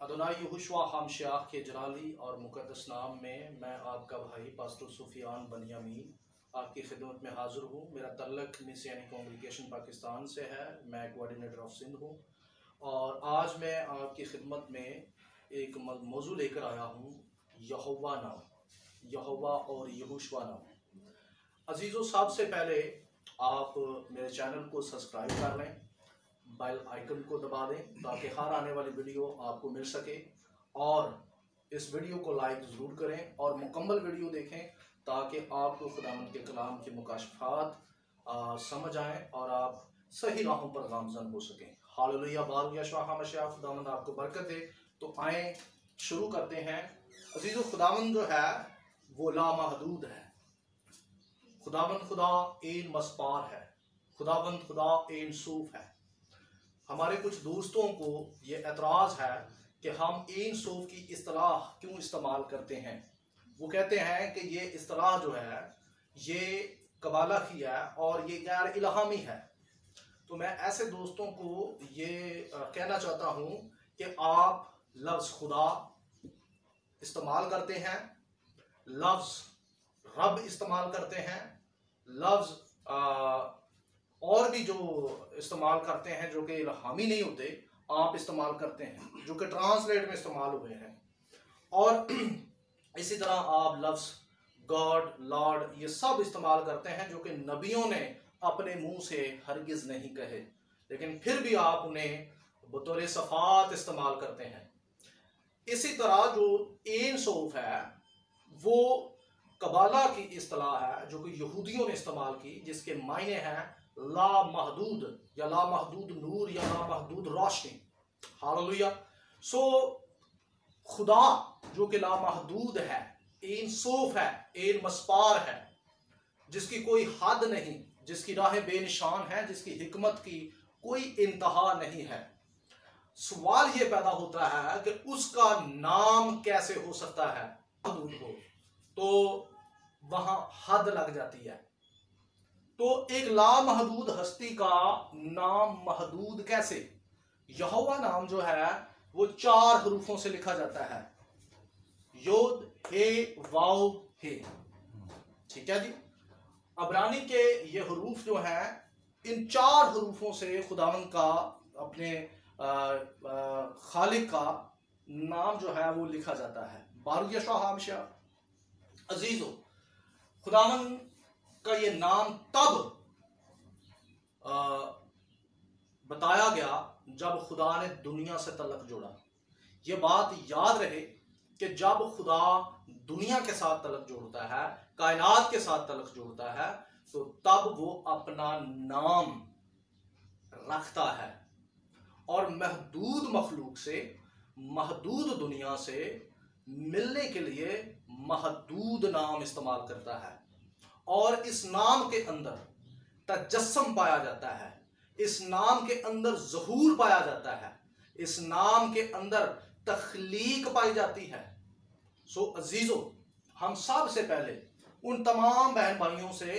अदोनाई यहोशुआ हमशाह के जलाली और मुकद्दस नाम में मैं आपका भाई पास्टर सुफियान बनियामीन आपकी खिदमत में हाज़िर हूँ। मेरा तल्लक मिसियानी कांग्रीगेशन पाकिस्तान से है। मैं कोऑर्डिनेटर ऑफ सिंध हूँ और आज मैं आपकी खिदमत में एक मौजू लेकर आया हूँ, यहोवा नाम, यहोवा और यहोशुआ नाम। अजीज़ों, सबसे पहले आप मेरे चैनल को सब्सक्राइब कर लें, बेल आइकन को दबा दें ताकि हर आने वाली वीडियो आपको मिल सके, और इस वीडियो को लाइक ज़रूर करें और मुकम्मल वीडियो देखें ताकि आपको खुदावंद के कलाम के मुकाशफात समझ आएँ और आप सही राहों पर गामज़न हो सकें। हालेलुया, बारूया शाह मशाह, खुदावंद आपको बरकत दे। तो आए शुरू करते हैं। अजीज़ों, खुदावंद जो है वो लामहदूद है। खुदावंद खुदा एन मस्पार है। खुदावंद खुदा एन सूफ है। हमारे कुछ दोस्तों को ये एतराज़ है कि हम एन सूफ की इस्तिलाह क्यों इस्तेमाल करते हैं। वो कहते हैं कि ये इस्तिलाह जो है ये कबाला की है और ये गैर इल्हामी है। तो मैं ऐसे दोस्तों को ये कहना चाहता हूँ कि आप लफ्ज़ खुदा इस्तेमाल करते हैं, लफ्ज़ रब इस्तेमाल करते हैं, लफ्ज़ और भी जो इस्तेमाल करते हैं जो कि इल्हामी नहीं होते, आप इस्तेमाल करते हैं जो कि ट्रांसलेट में इस्तेमाल हुए हैं। और इसी तरह आप लफ्ज़ गॉड, लॉर्ड, ये सब इस्तेमाल करते हैं जो कि नबियों ने अपने मुंह से हरगिज़ नहीं कहे, लेकिन फिर भी आप उन्हें बतौर सफ़ात इस्तेमाल करते हैं। इसी तरह जो एन सूफ है वो कबाला की इस्तिलाह है जो कि यहूदियों ने इस्तेमाल की, जिसके मायने हैं लामहदूद या लामहदूद नूर या लामहदूद रोशनी। हालेलुया। सो खुदा जो कि लामहदूद है, एन सूफ है, एन मस्पार है, जिसकी कोई हद नहीं, जिसकी राहें बेनिशान हैं, जिसकी हिकमत की कोई इंतहा नहीं है। सवाल ये पैदा होता है कि उसका नाम कैसे हो सकता है महदूद हो, तो वहां हद लग जाती है। तो एक लामहदूद हस्ती का नाम महदूद कैसे? यहोवा नाम जो है वो 4 हरूफों से लिखा जाता है, योद, हे, वाव, हे। ठीक है जी। अबरानी के ये हरूफ जो हैं, इन 4 हरूफों से खुदावंद का, अपने खालिक का नाम जो है वो लिखा जाता है। बारूया शाह हमशाह। अजीजों, खुदावंद का ये नाम तब बताया गया जब खुदा ने दुनिया से तल्लक जोड़ा। ये बात याद रहे कि जब खुदा दुनिया के साथ तल्लक जोड़ता है, कायनात के साथ तल्लक जोड़ता है, तो तब वो अपना नाम रखता है और महदूद मखलूक से, महदूद दुनिया से मिलने के लिए महदूद नाम इस्तेमाल करता है। और इस नाम के अंदर तजस्सम पाया जाता है, इस नाम के अंदर ज़हूर पाया जाता है, इस नाम के अंदर तख्लीक पाई जाती है। सो अजीज़ों, हम सब से पहले उन तमाम बहन भाइयों से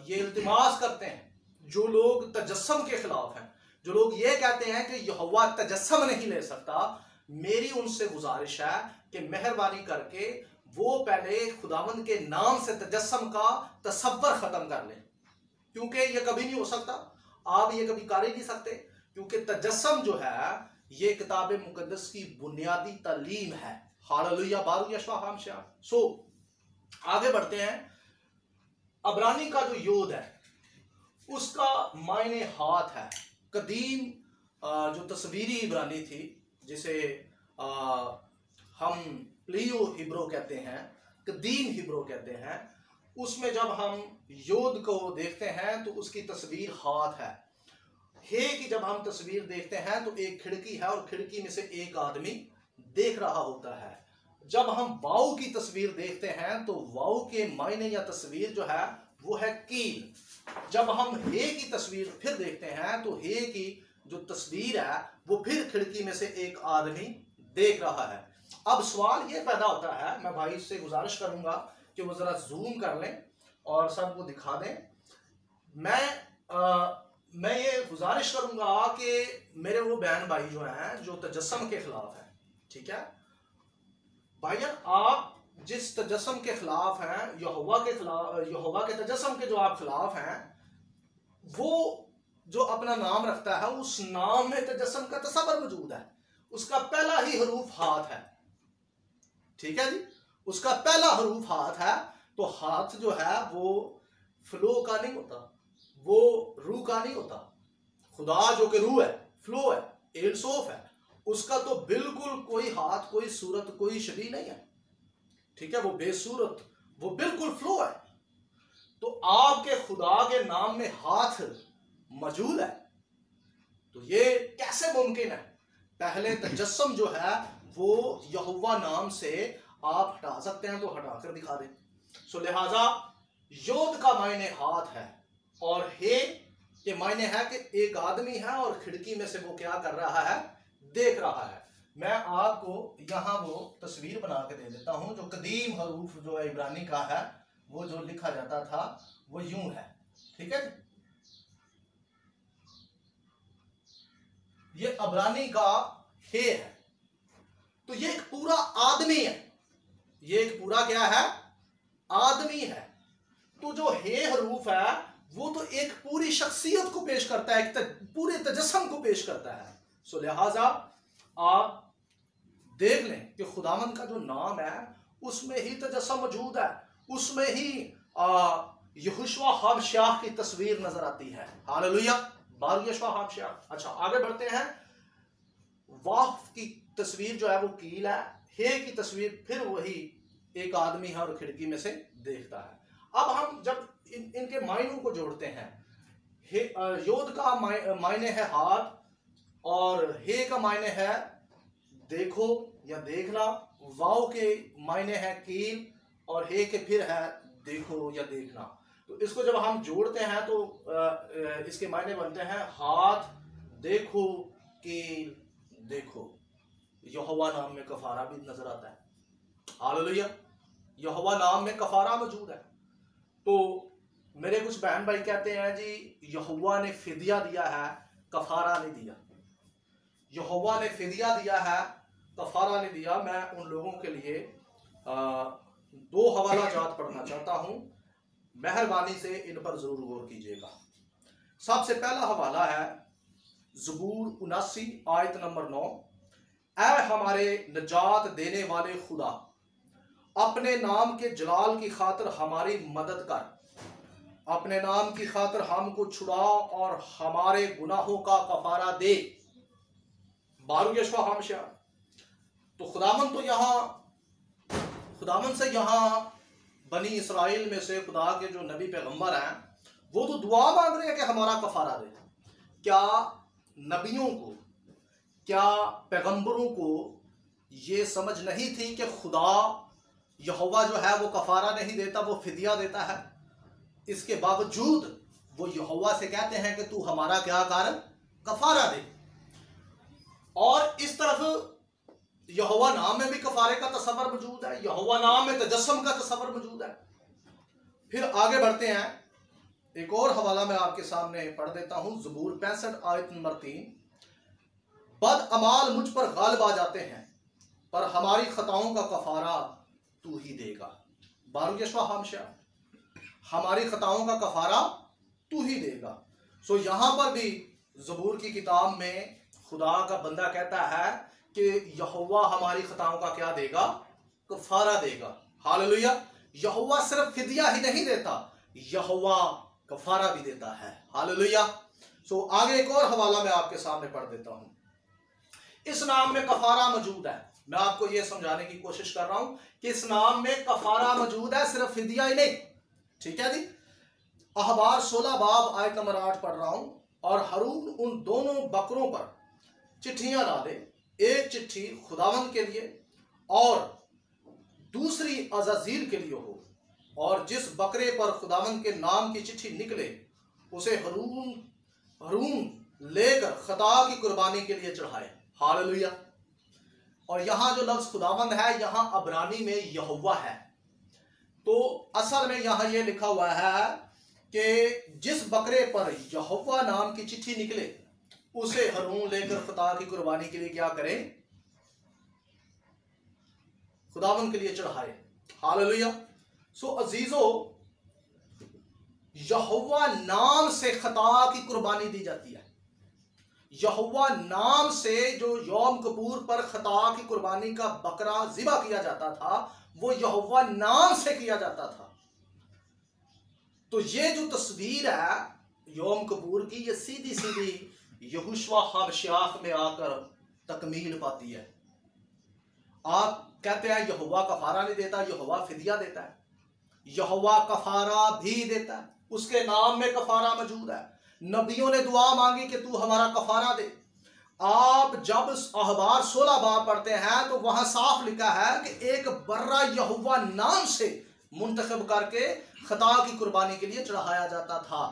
ये इल्तिमास करते हैं जो लोग तजस्सम के खिलाफ हैं, जो लोग ये कहते हैं कि यहोवा तजस्सम नहीं ले सकता, मेरी उनसे गुजारिश है कि मेहरबानी करके वो पहले खुदावंद के नाम से तजस्सम का तसव्वुर खत्म कर लें, क्योंकि ये कभी नहीं हो सकता। आप ये कभी कर ही नहीं सकते, क्योंकि तजस्सम जो है ये किताब मुकद्दस की बुनियादी तालीम है। हालेलुया, बारूया शाह हमशाह। सो आगे बढ़ते हैं। अबरानी का जो योद है उसका मायने हाथ है। कदीम जो तस्वीरी इब्रानी थी, जिसे हम प्लियो हिब्रो कहते हैं, कदीम हिब्रो कहते हैं, उसमें जब हम योद को देखते हैं तो उसकी तस्वीर हाथ है। हे की जब हम तस्वीर देखते हैं तो एक खिड़की है और खिड़की में से एक आदमी देख रहा होता है। जब हम वाव की तस्वीर देखते हैं तो वाव के मायने या तस्वीर जो है वो है कील। जब हम हे की तस्वीर फिर देखते हैं तो हे की जो तस्वीर है वो फिर खिड़की में से एक आदमी देख रहा है। अब सवाल ये पैदा होता है, मैं भाई से गुजारिश करूंगा कि वो जरा जूम कर लें और सबको दिखा दें। मैं ये गुजारिश करूंगा कि मेरे वो बहन भाई जो हैं जो तजस्सम के खिलाफ हैं, ठीक है भाईजान, आप जिस तजस्सुम के खिलाफ हैं, यहोवा के खिलाफ, यहोवा के तजस्सुम के जो आप खिलाफ हैं, वो जो अपना नाम रखता है उस नाम में तजस्सुम का तस्वर मौजूद है। उसका पहला ही हरूफ हाथ है। ठीक है जी, उसका पहला हरूफ हाथ है। तो हाथ जो है वो फ्लो का नहीं होता, वो रूह का नहीं होता। खुदा जो कि रूह है, फ्लो है, एलसोफ है, उसका तो बिल्कुल कोई हाथ, कोई सूरत, कोई शरीर नहीं है। ठीक है, वो बेसूरत, वो बिल्कुल फ्लो है। तो आपके खुदा के नाम में हाथ मौजूद है, तो ये कैसे मुमकिन है? पहले तजस्सुम जो है वो यहोवा नाम से आप हटा सकते हैं तो हटाकर दिखा दें। सो लिहाजा योद का मायने हाथ है और हे के मायने है कि एक आदमी है और खिड़की में से वो क्या कर रहा है, देख रहा है। मैं आपको यहां वो तस्वीर बना के दे देता हूं। जो कदीम हरूफ जो इब्रानी का है, वो जो लिखा जाता था वो यूं है। ठीक है, ये अबरानी का हे है। तो ये एक पूरा आदमी है, ये एक पूरा क्या है, आदमी है। तो जो हे हरूफ है वो तो एक पूरी शख्सियत को पेश करता है, एक पूरे तजस्सुम को पेश करता है। सो लिहाजा आप देख लें कि खुदावंद का जो नाम है उसमें ही तजस्सुम मौजूद है, उसमें ही यहोशुआ हामशाह की तस्वीर नजर आती है। हालेलुया, बार यहोशुआ हामशाह। अच्छा, आगे बढ़ते हैं। वाफ की तस्वीर जो है वो कील है, हे की तस्वीर फिर वही एक आदमी है और खिड़की में से देखता है। अब हम जब इनके मायनों को जोड़ते हैं, योद का मायने है हाथ और हे का मायने है देखो या देखना, वाव के मायने है कील और हे के फिर है देखो या देखना। तो इसको जब हम जोड़ते हैं तो इसके मायने बनते हैं हाथ देखो, कील देखो। यहोवा नाम में कफारा भी नजर आता है। हालेलुया, यहोवा नाम में कफारा मौजूद है। तो मेरे कुछ बहन भाई कहते हैं जी यहोवा ने फिदिया दिया है, कफारा नहीं दिया। यहोवा ने फिदिया दिया है, कफारा नहीं दिया। मैं उन लोगों के लिए दो हवाला जात पढ़ना चाहता हूं, मेहरबानी से इन पर जरूर गौर कीजिएगा। सबसे पहला हवाला है ज़बूर 79 आयत नंबर 9। ऐ हमारे नजात देने वाले खुदा, अपने नाम के जलाल की खातिर हमारी मदद कर, अपने नाम की खातिर हमको छुड़ा और हमारे गुनाहों का कफारा दे। बारू यशवा हमशा। तो खुदावन तो यहाँ, खुदावन से यहाँ बनी इसराइल में से खुदा के जो नबी पैगंबर हैं वो तो दुआ मांग रहे हैं कि हमारा कफारा दे। क्या नबियों को, क्या पैगंबरों को ये समझ नहीं थी कि खुदा यहोवा जो है वो कफारा नहीं देता, वो फिदिया देता है? इसके बावजूद वो यहोवा से कहते हैं कि तू हमारा क्या कर, कफारा दे। और इस तरफ यहोवा नाम में भी कफारे का तस्वर मौजूद है, यहोवा नाम में तजस्सुम का तस्वर मौजूद है। फिर आगे बढ़ते हैं, एक और हवाला मैं आपके सामने पढ़ देता हूं। ज़बूर 65 आयत नंबर 3। बद अमाल मुझ पर गालिब आ जाते हैं, पर हमारी खताओं का कफारा तू ही देगा। बारू यशवा हमशा, हमारी खताओं का कफारा तू ही देगा। सो यहां पर भी ज़बूर की किताब में खुदा का बंदा कहता है कि यहोवा हमारी खताओं का क्या देगा, कफारा देगा। हालेलुया, यहोवा सिर्फ फिदिया ही नहीं देता, यहोवा कफारा भी देता है। हालेलुया। सो आगे एक और हवाला मैं आपके सामने पढ़ देता हूं। इस नाम में कफारा मौजूद है। मैं आपको यह समझाने की कोशिश कर रहा हूं कि इस नाम में कफारा मौजूद है, सिर्फ फिदिया ही नहीं। ठीक है जी। अहबार 16 बाब आयत नंबर 8 पढ़ रहा हूं। और हारून उन दोनों बकरों पर चिट्ठियां डाले, एक चिट्ठी खुदावंद के लिए और दूसरी अज़ाज़ील के लिए हो, और जिस बकरे पर खुदावंद के नाम की चिट्ठी निकले उसे हारून लेकर खता की कुर्बानी के लिए चढ़ाए। हालेलुया। और यहां जो लफ्ज खुदावंद है यहां अबरानी में यहोवा है। तो असल में यहां यह लिखा हुआ है कि जिस बकरे पर यहोवा नाम की चिट्ठी निकले उसे हारून लेकर खता की कुर्बानी के लिए क्या करें, खुदावन के लिए चढ़ाए। हालेलुया। सो अजीजो, यहोवा नाम से खता की कुर्बानी दी जाती है। यहोवा नाम से जो यौम कपूर पर खता की कुर्बानी का बकरा ज़िबा किया जाता था, वो यहोवा नाम से किया जाता था। तो ये जो तस्वीर है यौम कपूर की, ये सीधी सीधी यहोशुआ हमशाख में आकर तकमील पाती है। आप कहते हैं यहोवा कफारा नहीं देता, यहोवा फिदिया देता है। यहोवा कफारा भी देता है, उसके नाम में कफारा मौजूद है। नबियों ने दुआ मांगी कि तू हमारा कफारा दे। आप जब अहबार 16 बाब पढ़ते हैं तो वहां साफ लिखा है कि एक बर्रा यहोवा नाम से मुंतखब करके खता की कुर्बानी के लिए चढ़ाया जाता था।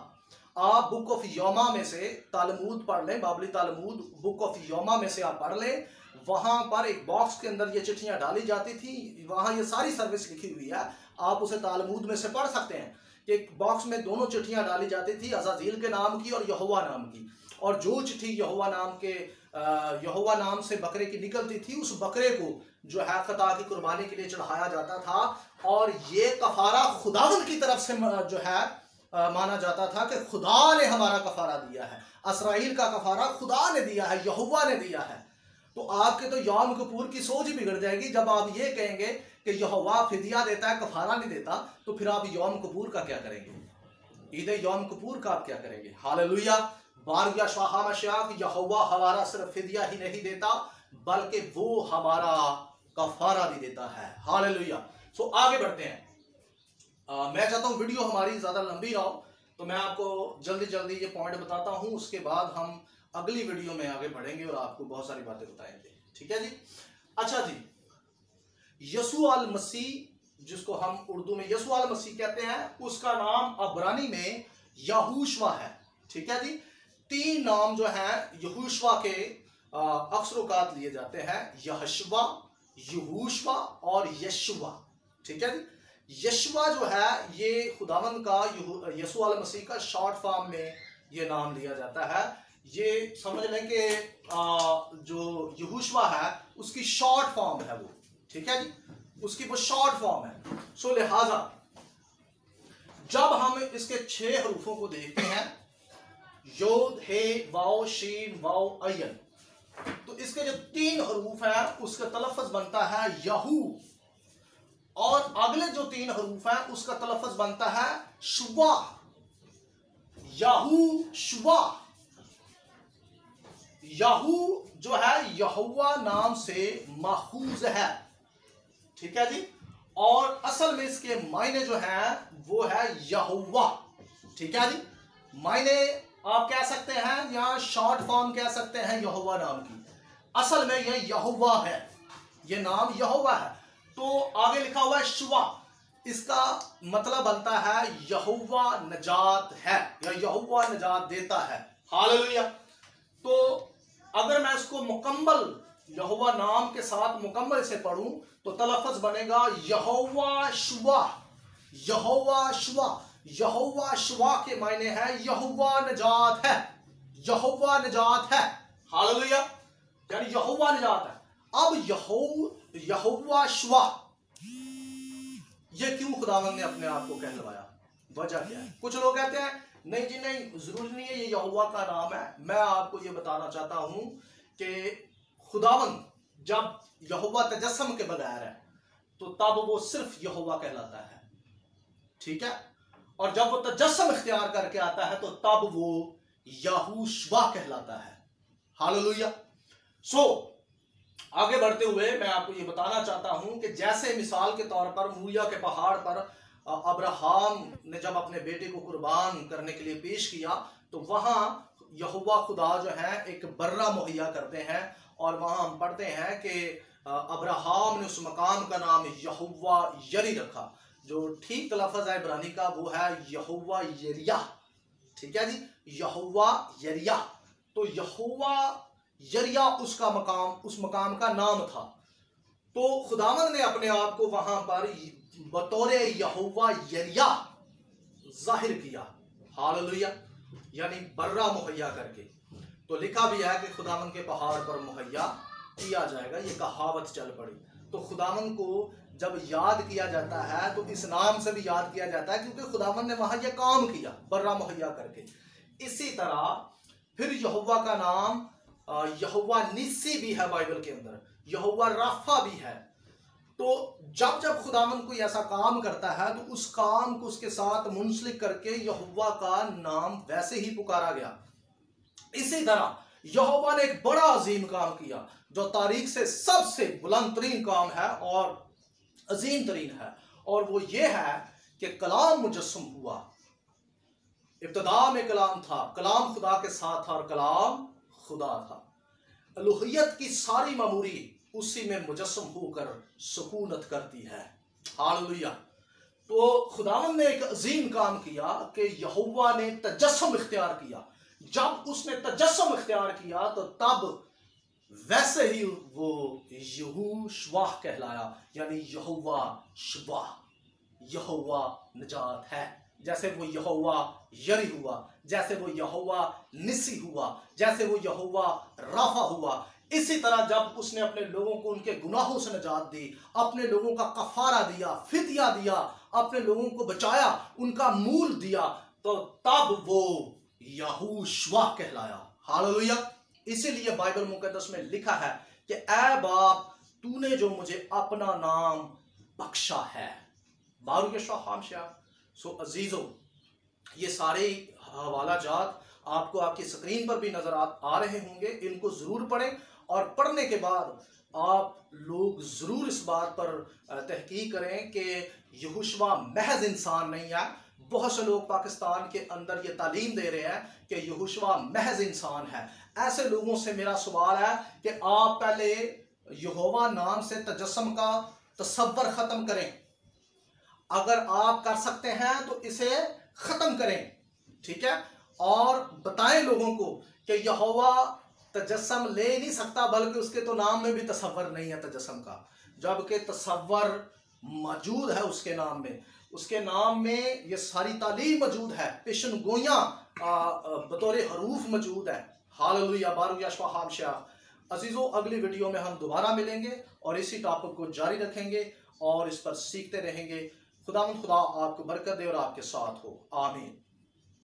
आप बुक ऑफ योमा में से तालमूद पढ़ लें, बाबली तालमूद बुक ऑफ योमा में से आप पढ़ लें। वहां पर एक बॉक्स के अंदर ये चिट्ठियां डाली जाती थी, वहां ये सारी सर्विस लिखी हुई है, आप उसे तालमूद में से पढ़ सकते हैं कि एक बॉक्स में दोनों चिट्ठियां डाली जाती थी, अज़ाज़ील के नाम की और यहोवा नाम की। और जो चिट्ठी यहोवा नाम से बकरे की निकलती थी, उस बकरे को जो है खता की कुर्बानी के लिए चढ़ाया जाता था। और ये कफारा खुदावंद की तरफ से जो है माना जाता था कि खुदा ने हमारा कफारा दिया है, इसराइल का कफारा खुदा ने दिया है, यहोवा ने दिया है। तो आपके तो यौम कपूर की सोच ही बिगड़ जाएगी जब आप ये कहेंगे कि यहोवा फिदिया देता है, कफारा नहीं देता। तो फिर आप यौम कपूर का क्या करेंगे? ईद यौम कपूर का आप क्या करेंगे? हालेलुया। बारगाह शाह मशाक, यहोवा हमारा सिर्फ फिदिया ही नहीं देता बल्कि वो हमारा कफारा भी देता है। हालेलुया। सो आगे बढ़ते हैं। मैं चाहता हूं वीडियो हमारी ज्यादा लंबी ना हो, तो मैं आपको जल्दी जल्दी ये पॉइंट बताता हूं, उसके बाद हम अगली वीडियो में आगे बढ़ेंगे और आपको बहुत सारी बातें बताएंगे। ठीक है जी। अच्छा जी, यीशु अल मसीह, जिसको हम उर्दू में यीशु अल मसीह कहते हैं, उसका नाम अब्रानी में यहूशवा है। ठीक है जी। 3 नाम जो है यहूशवा के अक्सरोकात लिए जाते हैं, यहशवा, यहूशवा और यशुआ। ठीक है जी। यशुआ जो है ये खुदावंद का यीशु अल मसीह का शॉर्ट फॉर्म में ये नाम लिया जाता है। ये समझ लें कि जो यहूशवा है उसकी शॉर्ट फॉर्म है वो। ठीक है जी, उसकी वो शॉर्ट फॉर्म है। सो लिहाजा जब हम इसके 6 हरूफों को देखते हैं, योद, हे, वाओ, शीन, वाओ, अयन, तो इसके जो 3 हरूफ हैं उसका तलफ़्फ़ुज़ बनता है यहू, और अगले जो 3 हरूफ हैं उसका तलफ़्फ़ुज़ बनता है शुवा, यहू शुवा। यहू जो है यहोवा नाम से माखूज है। ठीक है जी। और असल में इसके मायने जो है वो है यहोवा। ठीक है जी। मायने आप कह सकते हैं या शॉर्ट फॉर्म कह सकते हैं यहोवा नाम की। असल में यह यहोवा है, ये नाम यहोवा है। तो आगे लिखा हुआ है शुवा, इसका मतलब बनता है यहोवा नजात है या यहोवा नजात देता है। हालेलुया। तो अगर मैं इसको मुकम्मल यहोवा नाम के साथ मुकम्मल से पढ़ूं तो तलफ़्फ़ुज़ बनेगा यहोवा शुवा, यहोवा शुवा। यहोवा शुवा के मायने है यहोवा नजात है, यहोवा नजात है। हालेलुया। यानी यहोवा नजात है। अब यहोवा शुवा ये क्यों खुदावंद ने अपने आप को कहलवाया? वजह क्या है? कुछ लोग कहते हैं नहीं जी नहीं, जरूरी नहीं है ये यहोवा का नाम है। मैं आपको ये बताना चाहता हूं कि खुदावंद जब यहोवा तजस्सम के बगैर है तो तब वो सिर्फ यहोवा कहलाता है। ठीक है। और जब वो तजस्सम इख्तियार करके आता है तो तब वो यहूशवा कहलाता है। हालेलुया। सो आगे बढ़ते हुए मैं आपको ये बताना चाहता हूं कि जैसे मिसाल के तौर पर मूरिया के पहाड़ पर अब्राहम ने जब अपने बेटे को कुर्बान करने के लिए पेश किया तो वहां यहोवा खुदा जो है एक बर्रा मुहैया करते हैं, और वहां हम पढ़ते हैं कि अब्राहम ने उस मकाम का नाम यहोवा यरी रखा। जो ठीक तलफ़्फ़ुज़ है इब्रानी का वो है यहोवा यरिया। ठीक है जी, यहोवा यरिया। तो यहोवा यरिया उसका मकाम, उस मकाम का नाम था। तो खुदावंद ने अपने आप को वहां पर बतौर यहोवा यरिया जाहिर किया। हालेलुया। यानी बर्रा मुहैया करके। तो लिखा भी है कि खुदावंद के पहाड़ पर मुहैया किया जाएगा, ये कहावत चल पड़ी। तो खुदावन को जब याद किया जाता है तो इस नाम से भी याद किया जाता है, क्योंकि खुदावन ने वहां यह काम किया बर्रा मुहैया करके। इसी तरह फिर यहोवा का नाम यहोवा निस्सी भी है बाइबल के अंदर, यहोवा राफा भी है। तो जब जब खुदावन कोई ऐसा काम करता है तो उस काम को उसके साथ मुंसलिक करके यहोवा का नाम वैसे ही पुकारा गया। इसी तरह यहोवा ने एक बड़ा अजीम काम किया जो तारीख से सबसे बुलंद तरीन काम है और अजीम तरीन है, और वो ये है कि कलाम मुजस्सम हुआ। इब्तिदा में कलाम था, कलाम खुदा के साथ था और कलाम खुदा था। अलूहियत की सारी मामूरी उसी में मुजस्सम होकर सुकूनत करती है। हालेलुया। तो खुदावन ने एक अजीम काम किया कि यहोवा ने तजस्सुम इख्तियार किया। जब उसने तजस्सुम इख्तियार किया तो तब वैसे ही वो यहोशुआ कहलाया, यानी यहोवा शुबा, यहोवा निजात है। जैसे वो यहोवा यरी हुआ, जैसे वो यहोवा निसी हुआ, जैसे वो यहोवा राफा हुआ, इसी तरह जब उसने अपने लोगों को उनके गुनाहों से निजात दी, अपने लोगों का कफारा दिया, फिदिया दिया, अपने लोगों को बचाया, उनका मूल दिया, तो तब वो यहोशुआ कहलाया। हालेलुया। इसीलिए बाइबल मुकद्दस में लिखा है कि ऐ बाप तूने जो मुझे अपना नाम बख्शा है। बारूक यशोआ। सो अजीजों, ये सारे हवाला जात आपको आपकी स्क्रीन पर भी नजर आ रहे होंगे। इनको जरूर पढ़ें और पढ़ने के बाद आप लोग जरूर इस बात पर तहकीक करें कि यहोशुआ महज इंसान नहीं है। बहुत से लोग पाकिस्तान के अंदर ये तालीम दे रहे हैं कि यहोशुआ महज इंसान है। ऐसे लोगों से मेरा सवाल है कि आप पहले यहोवा नाम से तजस्सुम का तसव्वुर खत्म करें। अगर आप कर सकते हैं तो इसे खत्म करें, ठीक है, और बताएं लोगों को कि यहोवा तजस्सुम ले नहीं सकता, बल्कि उसके तो नाम में भी तसव्वुर नहीं है तजस्सुम का, जबकि तसव्वुर मौजूद है उसके नाम में। उसके नाम में ये सारी तालीम मौजूद है, पेशन गोयां बतौर हरूफ मौजूद है। हालेलुया। बारूक यशोआ। अजीजों, अगली वीडियो में हम दोबारा मिलेंगे और इसी टॉपिक को जारी रखेंगे और इस पर सीखते रहेंगे। खुदा आपको बरकत दे और आपके साथ हो। आमीन।